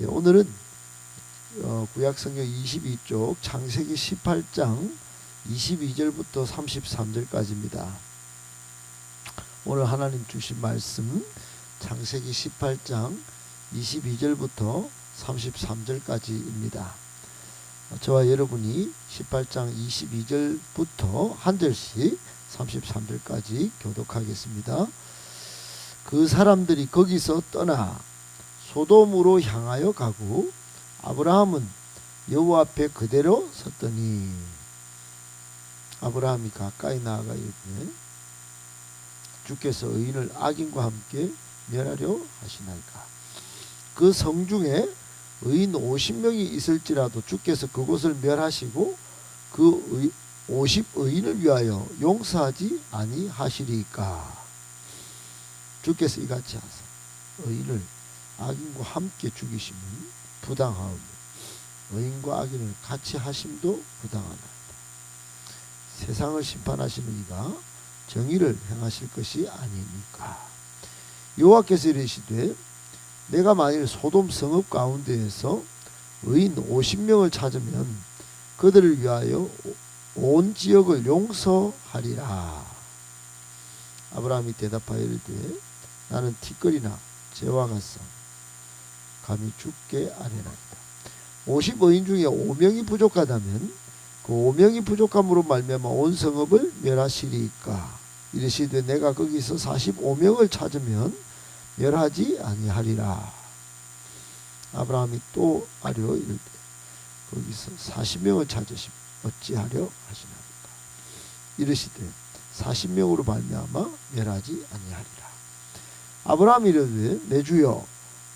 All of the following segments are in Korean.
오늘은 구약성경 22쪽 창세기 18장 22절부터 33절까지입니다. 오늘 하나님 주신 말씀 창세기 18장 22절부터 33절까지입니다. 저와 여러분이 18장 22절부터 한 절씩 33절까지 교독하겠습니다. 그 사람들이 거기서 떠나 소돔으로 향하여 가고 아브라함은 여호와 앞에 그대로 섰더니, 아브라함이 가까이 나아가 이르되 주께서 의인을 악인과 함께 멸하려 하시나이까. 그 성중에 의인 50명이 있을지라도 주께서 그곳을 멸하시고 그 50의인을 위하여 용서하지 아니하시리까. 주께서 이같이 하사 의인을 악인과 함께 죽이심은 부당하오며 의인과 악인을 같이 하심도 부당하나이다. 세상을 심판하시는 이가 정의를 행하실 것이 아니니까. 여호와께서 이르시되 내가 만일 소돔 성읍 가운데에서 의인 50명을 찾으면 그들을 위하여 온 지역을 용서하리라. 아브라함이 대답하여 이르되 나는 티끌이나 재와 같사 감히 죽게 아뢰나이다. 50의인 중에 5명이 부족하다면 그 5명이 부족함으로 말미암아 온 성읍을 멸하시리까. 이르시되 내가 거기서 45명을 찾으면 멸하지 아니하리라. 아브라함이 또 아뢰어 이르되 거기서 40명을 찾으시면 어찌하려 하시나이까. 이르시되 40명으로 말미암아 멸하지 아니하리라. 아브라함이 이르되 내 주여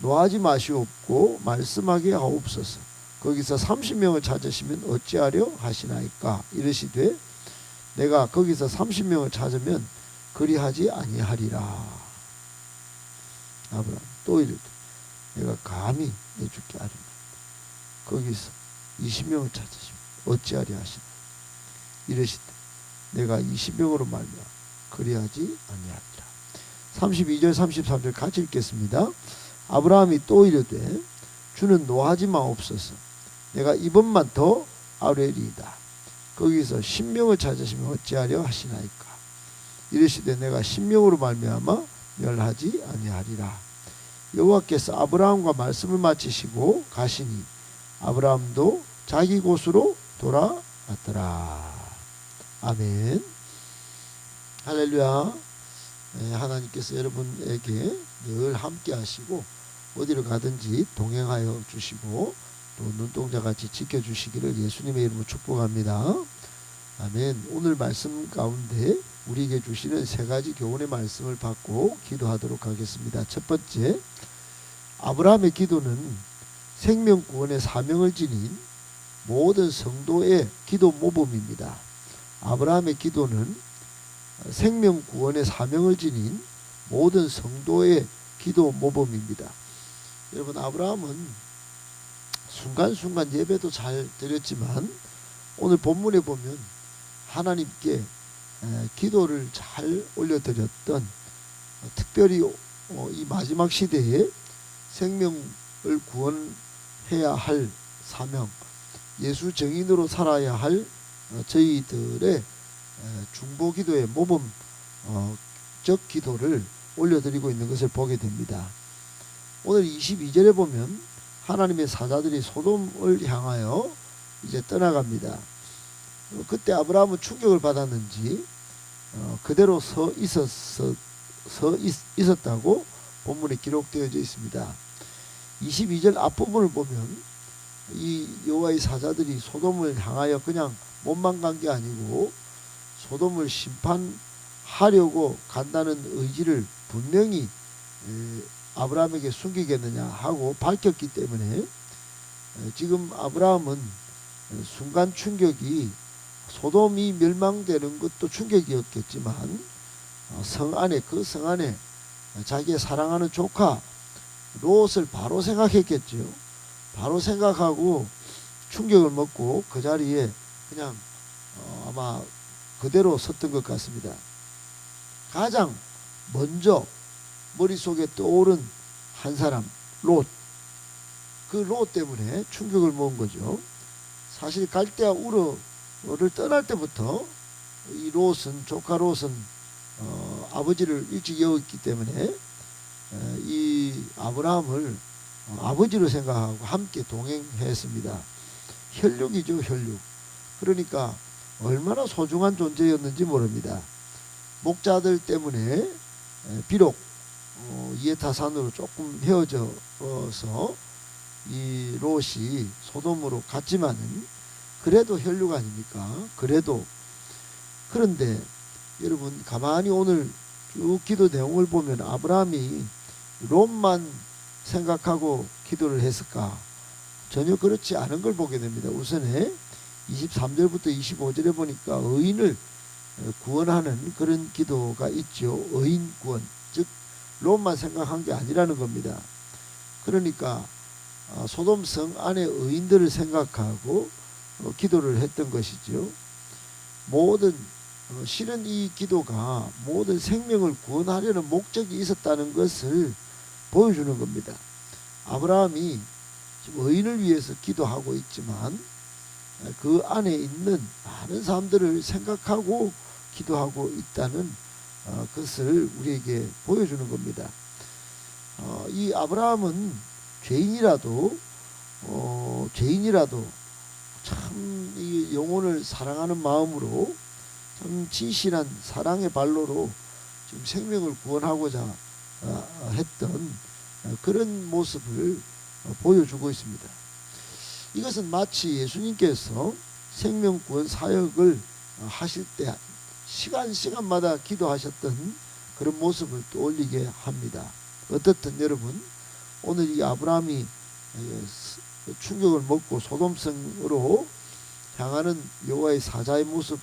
노하지 마시옵고 말씀하게 하옵소서. 거기서 30명을 찾으시면 어찌하려 하시나이까. 이르시되 내가 거기서 30명을 찾으면 그리하지 아니하리라. 아브라함 또 이르되 내가 감히 내 주께 아뢰나이다. 거기서 20명을 찾으시면 어찌하려 하시나이까. 이르시되 내가 20명으로 말미암아 그리하지 아니하리라. 32절 33절 같이 읽겠습니다. 아브라함이 또 이르되 주는 노하지 마옵소서. 내가 이번만 더 아뢰리이다. 거기서 10명을 찾으시면 어찌하려 하시나이까. 이르시되 내가 10명으로 말미암아 멸하지 아니하리라. 여호와께서 아브라함과 말씀을 마치시고 가시니 아브라함도 자기 곳으로 돌아갔더라. 아멘. 할렐루야. 하나님께서 여러분에게 늘 함께 하시고 어디를 가든지 동행하여 주시고 또 눈동자같이 지켜주시기를 예수님의 이름으로 축복합니다. 아멘. 오늘 말씀 가운데 우리에게 주시는 세 가지 교훈의 말씀을 받고 기도하도록 하겠습니다. 첫 번째, 아브라함의 기도는 생명 구원의 사명을 지닌 모든 성도의 기도 모범입니다. 아브라함의 기도는 생명 구원의 사명을 지닌 모든 성도의 기도 모범입니다. 여러분, 아브라함은 순간순간 예배도 잘 드렸지만 오늘 본문에 보면 하나님께 기도를 잘 올려드렸던, 특별히 이 마지막 시대에 생명을 구원해야 할 사명, 예수 증인으로 살아야 할 저희들의 중보기도의 모범적 기도를 올려드리고 있는 것을 보게 됩니다. 오늘 22절에 보면 하나님의 사자들이 소돔을 향하여 이제 떠나갑니다. 그때 아브라함은 충격을 받았는지 그대로 서 있었다고 본문에 기록되어져 있습니다. 22절 앞부분을 보면 이 여호와의 사자들이 소돔을 향하여 그냥 몸만 간 게 아니고 소돔을 심판하려고 간다는 의지를 분명히 아브라함에게 숨기겠느냐 하고 밝혔기 때문에 지금 아브라함은 순간 충격이, 소돔이 멸망되는 것도 충격이었겠지만 성 안에, 그 성 안에 자기의 사랑하는 조카 롯을 바로 생각했겠죠. 바로 생각하고 충격을 먹고 그 자리에 그냥 아마 그대로 섰던 것 같습니다. 가장 먼저 머릿속에 떠오른 한 사람, 롯. 그 롯 때문에 충격을 먹은 거죠. 사실 갈대아 우르를 떠날 때부터 이 롯은, 조카 롯은 아버지를 일찍 여겼기 때문에 이 아브라함을 아버지로 생각하고 함께 동행했습니다. 혈육이죠, 혈육. 그러니까 얼마나 소중한 존재였는지 모릅니다. 목자들 때문에 비록 이에타산으로 조금 헤어져서 이 롯이 소돔으로 갔지만은 그래도 혈육 아닙니까? 그런데 여러분 가만히 오늘 쭉 기도 내용을 보면 아브라함이 롯만 생각하고 기도를 했을까? 전혀 그렇지 않은 걸 보게 됩니다. 우선에 23절부터 25절에 보니까 의인을 구원하는 그런 기도가 있죠. 의인 구원, 즉 롯만 생각한 게 아니라는 겁니다. 그러니까 소돔 성 안의 의인들을 생각하고 기도를 했던 것이죠. 모든 실은 이 기도가 모든 생명을 구원하려는 목적이 있었다는 것을 보여주는 겁니다. 아브라함이 지금 의인을 위해서 기도하고 있지만 그 안에 있는 많은 사람들을 생각하고 기도하고 있다는 것을 우리에게 보여주는 겁니다. 이 아브라함은 죄인이라도 참 이 영혼을 사랑하는 마음으로 참 진실한 사랑의 발로로 지금 생명을 구원하고자 했던 그런 모습을 보여주고 있습니다. 이것은 마치 예수님께서 생명구원 사역을 하실 때 시간마다 기도하셨던 그런 모습을 떠올리게 합니다. 어떻든 여러분 오늘 이 아브라함이 충격을 먹고 소돔성으로 향하는 여호와의 사자의 모습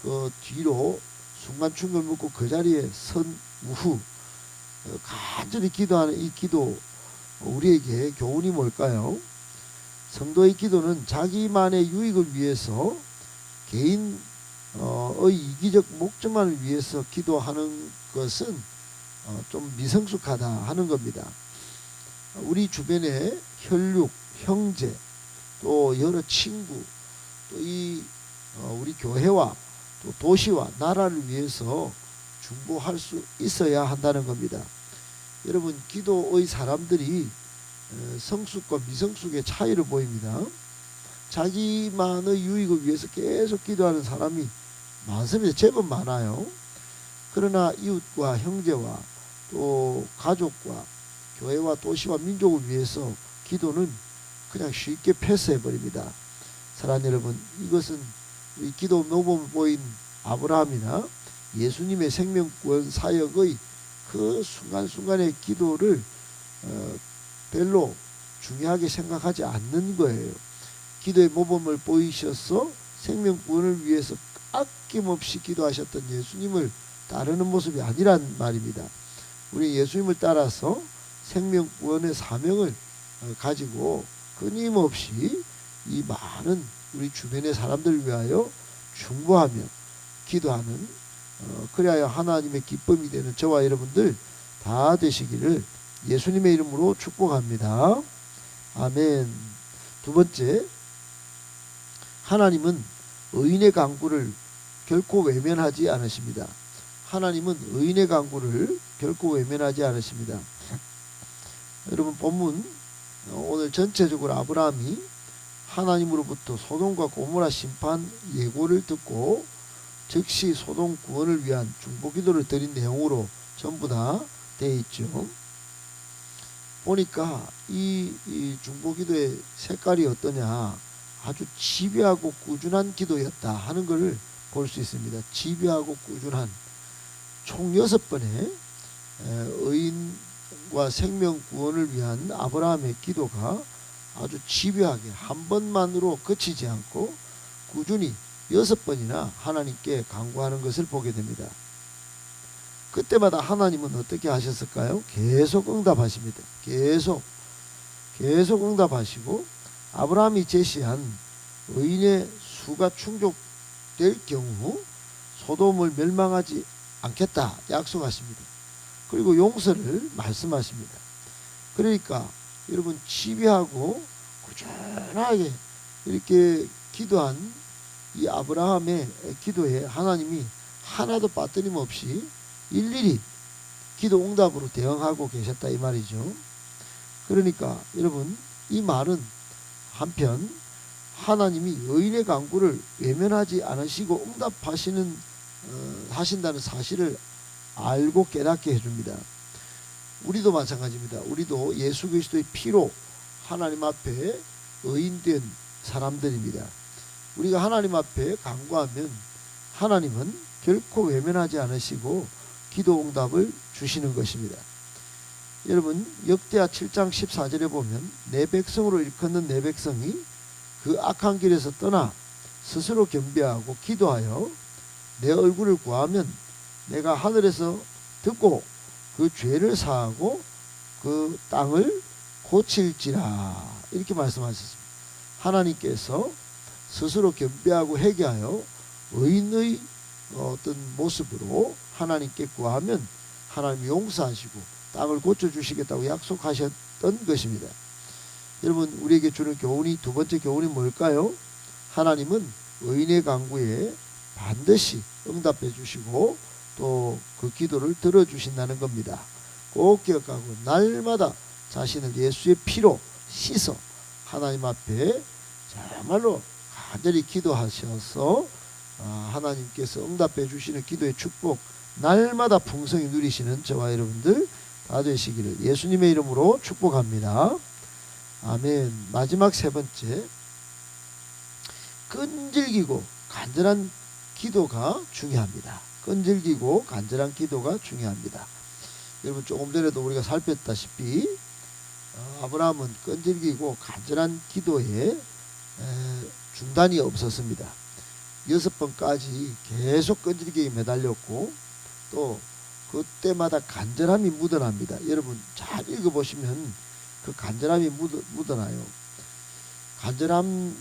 그 뒤로 순간 충격을 먹고 그 자리에 선 후 간절히 기도하는 이 기도, 우리에게 교훈이 뭘까요? 성도의 기도는 자기만의 유익을 위해서 개인의 이기적 목적만을 위해서 기도하는 것은 좀 미성숙하다 하는 겁니다. 우리 주변에 혈육, 형제, 또 여러 친구, 또 우리 교회와 또 도시와 나라를 위해서 중보할 수 있어야 한다는 겁니다. 여러분 기도의 사람들이 성숙과 미성숙의 차이를 보입니다. 자기만의 유익을 위해서 계속 기도하는 사람이 많습니다. 제법 많아요. 그러나 이웃과 형제와 또 가족과 교회와 도시와 민족을 위해서 기도는 그냥 쉽게 패스해버립니다. 사랑하는 여러분, 이것은 우리 기도 모범을 보인 아브라함이나 예수님의 생명구원 사역의 그 순간순간의 기도를 별로 중요하게 생각하지 않는 거예요. 기도의 모범을 보이셔서 생명구원을 위해서 아낌없이 기도하셨던 예수님을 따르는 모습이 아니란 말입니다. 우리 예수님을 따라서 생명구원의 사명을 가지고 끊임없이 이 많은 우리 주변의 사람들을 위하여 중보하며 기도하는 그래야 하나님의 기쁨이 되는 저와 여러분들 다 되시기를 예수님의 이름으로 축복합니다. 아멘. 두 번째, 하나님은 의인의 간구를 결코 외면하지 않으십니다. 하나님은 의인의 간구를 결코 외면하지 않으십니다. 여러분 본문 오늘 전체적으로 아브라함이 하나님으로부터 소돔과 고모라 심판 예고를 듣고 즉시 소돔 구원을 위한 중보기도를 드린 내용으로 전부 다 되어 있죠. 보니까 이 중보기도의 색깔이 어떠냐, 아주 집요하고 꾸준한 기도였다 하는 것을 볼 수 있습니다. 집요하고 꾸준한 총 6번의 의인과 생명 구원을 위한 아브라함의 기도가 아주 집요하게 한 번만으로 그치지 않고 꾸준히 6번이나 하나님께 간구하는 것을 보게 됩니다. 그때마다 하나님은 어떻게 하셨을까요? 계속 응답하십니다. 계속 응답하시고 아브라함이 제시한 의인의 수가 충족될 경우 소돔을 멸망하지 않겠다 약속하십니다. 그리고 용서를 말씀하십니다. 그러니까 여러분 집요하고 꾸준하게 이렇게 기도한 이 아브라함의 기도에 하나님이 하나도 빠뜨림없이 일일이 기도 응답으로 대응하고 계셨다 이 말이죠. 그러니까 여러분, 이 말은 한편 하나님이 여인의 간구를 외면하지 않으시고 응답하시는 하신다는 사실을 알고 깨닫게 해줍니다. 우리도 마찬가지입니다. 우리도 예수 그리스도의 피로 하나님 앞에 의인된 사람들입니다. 우리가 하나님 앞에 간구하면 하나님은 결코 외면하지 않으시고 기도 응답을 주시는 것입니다. 여러분, 역대하 7장 14절에 보면 내 백성으로 일컫는 내 백성이 그 악한 길에서 떠나 스스로 겸비하고 기도하여 내 얼굴을 구하면 내가 하늘에서 듣고 그 죄를 사하고 그 땅을 고칠지라, 이렇게 말씀하셨습니다. 하나님께서 스스로 겸비하고 회개하여 의인의 어떤 모습으로 하나님께 구하면 하나님이 용서하시고 땅을 고쳐주시겠다고 약속하셨던 것입니다. 여러분, 우리에게 주는 교훈이, 두 번째 교훈이 뭘까요? 하나님은 의인의 간구에 반드시 응답해 주시고 또 그 기도를 들어주신다는 겁니다. 꼭 기억하고 날마다 자신을 예수의 피로 씻어 하나님 앞에 정말로 간절히 기도하셔서 하나님께서 응답해 주시는 기도의 축복 날마다 풍성히 누리시는 저와 여러분들 다 되시기를 예수님의 이름으로 축복합니다. 아멘. 마지막 세 번째, 끈질기고 간절한 기도가 중요합니다. 끈질기고 간절한 기도가 중요합니다. 여러분, 조금 전에도 우리가 살폈다시피 아브라함은 끈질기고 간절한 기도에 중단이 없었습니다. 6번까지 계속 끈질기게 매달렸고 또 그때마다 간절함이 묻어납니다. 여러분 잘 읽어보시면 그 간절함이 묻어나요. 간절함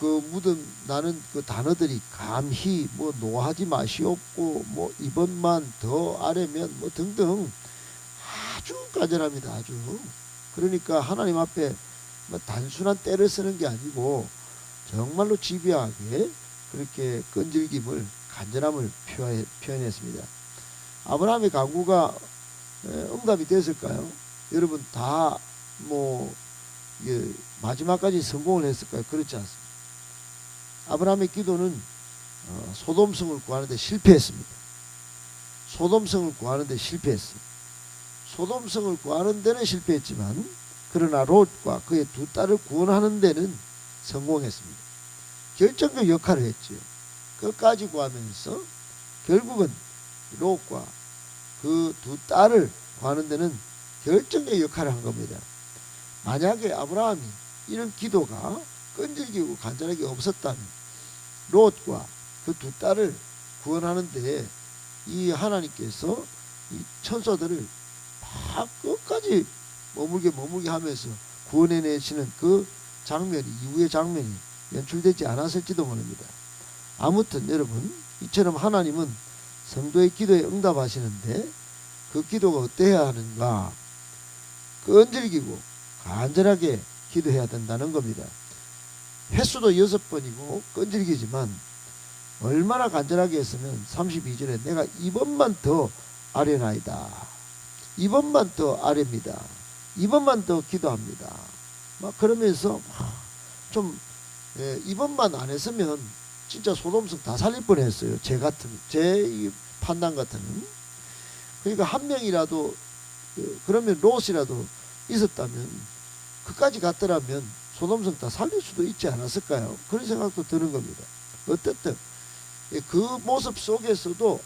묻어나는 그 단어들이 감히 뭐 노하지 마시옵고 뭐 이번만 더 아래면 뭐 등등 아주 간절합니다. 아주. 그러니까 하나님 앞에 뭐 단순한 때를 쓰는 게 아니고 정말로 집요하게 그렇게 끈질김을, 간절함을 표현했습니다. 아브라함의 간구가 응답이 됐을까요? 여러분 다 뭐 마지막까지 성공을 했을까요? 그렇지 않습니다. 아브라함의 기도는 소돔성을 구하는데 실패했습니다. 소돔성을 구하는데 실패했어요. 소돔성을 구하는 데는 실패했지만 그러나 롯과 그의 두 딸을 구원하는 데는 성공했습니다. 결정적 역할을 했죠. 끝까지 구하면서 결국은 롯과 그 두 딸을 구하는 데는 결정적 역할을 한 겁니다. 만약에 아브라함이 이런 기도가 끈질기고 간절하게 없었다면 롯과 그 두 딸을 구원하는데 이 하나님께서 이 천사들을 다 끝까지 머물게 하면서 구원해내시는 그 장면이, 이후의 장면이 연출되지 않았을지도 모릅니다. 아무튼 여러분, 이처럼 하나님은 성도의 기도에 응답하시는데 그 기도가 어때야 하는가? 끈질기고 간절하게 기도해야 된다는 겁니다. 횟수도 6번이고 끈질기지만 얼마나 간절하게 했으면 32절에 내가 이번만 더 아뢰나이다. 이번만 더 아뢰입니다. 이번만 더 기도합니다. 막 그러면서 좀 이번만 안 했으면 진짜 소돔성 다 살릴 뻔했어요. 제 판단 같으면. 그러니까 한 명이라도 그러면 롯이라도 있었다면 그까지 갔더라면 소돔성 다 살릴 수도 있지 않았을까요? 그런 생각도 드는 겁니다. 어쨌든 그 모습 속에서도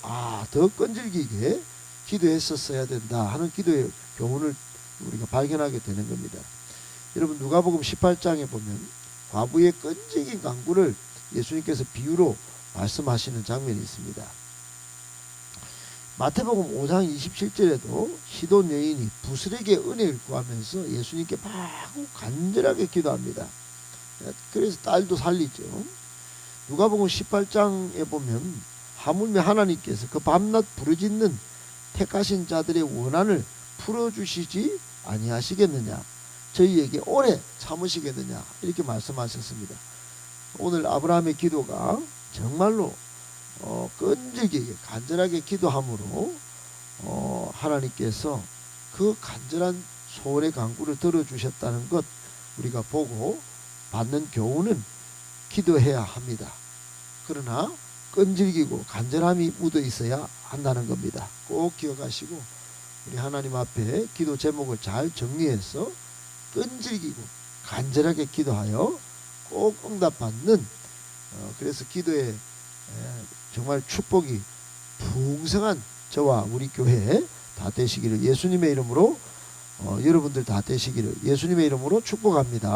더 끈질기게 기도했었어야 된다 하는 기도의 교훈을 우리가 발견하게 되는 겁니다. 여러분 누가복음 18장에 보면 과부의 끈질긴 간구를 예수님께서 비유로 말씀하시는 장면이 있습니다. 마태복음 5장 27절에도 시돈 여인이 부스에게 은혜를 구하면서 예수님께 마구 간절하게 기도합니다. 그래서 딸도 살리죠. 누가복음 18장에 보면 하물며 하나님께서 그 밤낮 부르짖는 택하신 자들의 원한을 풀어주시지 아니하시겠느냐. 저희에게 오래 참으시겠느냐 이렇게 말씀하셨습니다. 오늘 아브라함의 기도가 정말로 끈질기게 간절하게 기도함으로 하나님께서 그 간절한 소원의 간구를 들어주셨다는 것 우리가 보고 받는 교훈은 기도해야 합니다. 그러나 끈질기고 간절함이 묻어 있어야 한다는 겁니다. 꼭 기억하시고 우리 하나님 앞에 기도 제목을 잘 정리해서 끈질기고 간절하게 기도하여 꼭 응답받는 그래서 기도에 정말 축복이 풍성한 저와 우리 교회 다 되시기를 예수님의 이름으로 여러분들 다 되시기를 예수님의 이름으로 축복합니다.